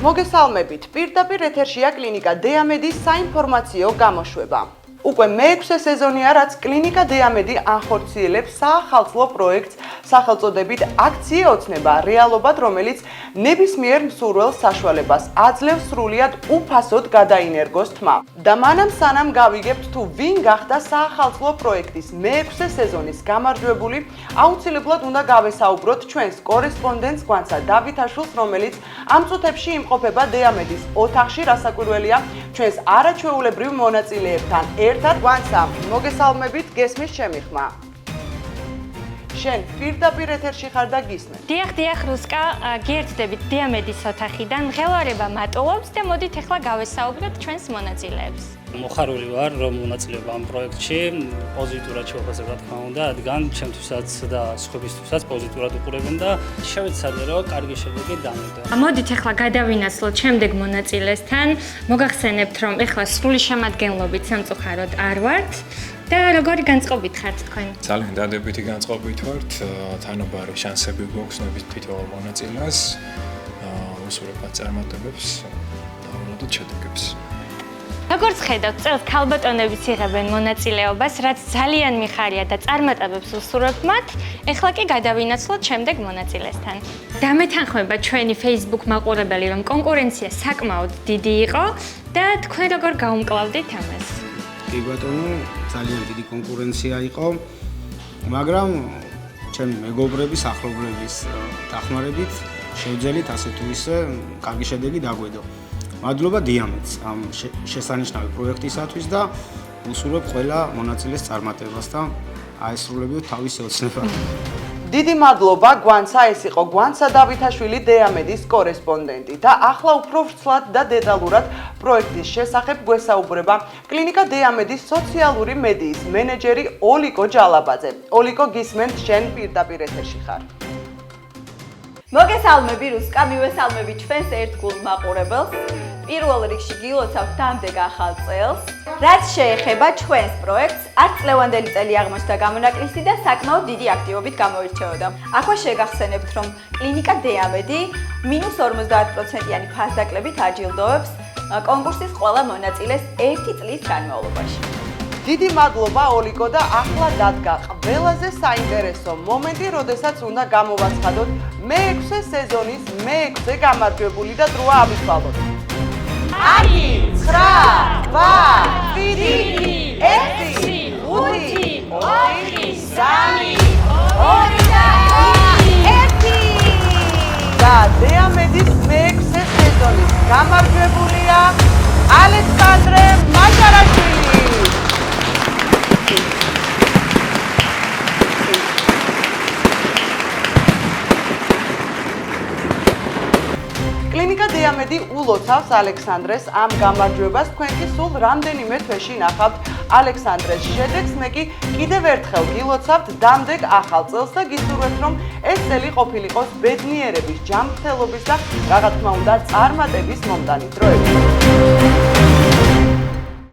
მოგესალმებით. პირდაპირ ეთერშია კლინიკა დეამედის საინფორმაციო გამოშვება. უკვე მე-6 სეზონია, რაც კლინიკა დეამედი ახორციელებს საახალწლო პროექტს სახელწოდებით აქცია ოცნება რეალობად, რომელიც ნებისმიერ მსურველს საშუალებას აძლევს სრულიად უფასოდ გადაინერგოს თმა. და მანამ სანამ გავიგებთ თუ ვინ გახდა საახალწლო პროექტის მე-6 სეზონის გამარჯვებული, აუცილებლად უნდა გავესაუბროთ ჩვენს კორესპონდენტს გვანცა დავითაშვილს, რომელიც ამ წუთებში იმყოფება დეამედის ოთახში, რასაკვირველია ჩვენს არაჩვეულებრივ მონაწილეებთან ერთად. გვანცა, მოგესალმებით, გესმის ჩემი ხმა. შენ პირდაპირ ეთერში ხარ და გისმენ. დიახ, რუსკა, გიერთდებით დეამედის ოთახიდან. მღელვარება მატულობს და მოდით ახლა გავესაუბროთ ჩვენს მონაწილეებს. მოხარული ვარ, რომ მონაწილეობა ამ პროექტში პოზიტიურად შევაფასებ, რა თქმა უნდა, რადგან ჩემთვისაც და სხვებისთვისაც პოზიტიურად უყურებენ და შევეცადე, რომ კარგი შედეგი დამიდო. მოდით ახლა გადავინაცვლოთ შემდეგ მონაწილესთან. მოგახსენებთ, რომ ახლა სრული შემადგენლობით სამწუხაროდ არ ვართ. და როგორი განწყობით ხართ თქვენ? ძალიან დადებითი განწყობით ვართ. თანაბარი შანსები გვაქვს თითოეულ მონაწილეს. უსურვებად წარმატებებს და ვლადოთ შედეგებს. როგორც ხედავთ, წელს ქალბატონებიც იღებენ მონაწილეობას, რაც ძალიან მიხარია და წარმატებებს უსურვებთ მათ. ეხლა კი გადავინაცვლოთ შემდეგ მონაწილესთან. დამეთანხმება ჩვენი Facebook მაყურებელი, რომ კონკურენცია საკმაოდ დიდი იყო და თქვენ როგორ გაუმკლავდით ამას? კი ბატონო, ძალიან დიდი კონკურენცია იყო, მაგრამ ჩემი მეგობრების, ახლობლების დახმარებით შევძელით ასე თუ ისე კარგი შედეგი დაგვედო. მადლობა დიამედს ამ შესანიშნავი პროექტისათვის და უსურვებ ყველა მონაწილეს წარმატებას და აესრულებიოთ თავისი ოცნება. დიდი მადლობა გვანცა, ეს იყო გვანცა დავითაშვილი დეამედის კორესპონდენტი და ახლა უფრო ვრცლად და დეტალურად პროექტის შესახებ გვესაუბრება კლინიკა დეამედის სოციალური მედიის მენეჯერი ოლიკო ჯალაბაძე. ოლიკო, გისმენთ, შენ პირდაპირ ეთერში ხარ. მოგესალმები რუსკა, მივესალმები ჩვენს ერთგულ მაყურებელს. პირველ რიგში გილოცავთ დამდეგ ახალ წელს. რაც შეეხება ჩვენს პროექტს, არც წლევანდელი წელი აღმოჩნდა გამონაკლისი და საკმაოდ დიდი აქტივობით გამოირჩეოდა. აქვე შეგახსენებთ, რომ კლინიკა დეამედი -50%-იანი ფასდაკლებით აჯილდოვებს კონკურსის ყველა მონაწილეს 1 წლის განმავლობაში. დიდი მადლობა ოლიკო და ახლა დადგა ყველაზე საინტერესო მომენტი, როდესაც უნდა გამოვაცხადოთ მე-6 სეზონის მე-6 გამარჯვებული და დროა ავიცვალოთ. 10, 9, 8, 7, 6, 5, 4, 3, 2 და 1. და დეამედის მე-6 სეზონის გამარჯვებულია ალექსანდრე მაჟარაშვილი. კლინიკა დეამედი ულოცავს ალექსანდრეს ამ გამარჯვებას. თქვენ კი სულ რამდენიმე თვეში ნახავთ ალექსანდრეს შედეგს. მე კი კიდევ ერთხელ გილოცავთ დამდეგ ახალ წელს და გისურვებთ, რომ ეს წელი ყოფილიყოს ბედნიერების, ჯანმრთელობის და რა თქმა უნდა წარმატების მომდანი დროებით.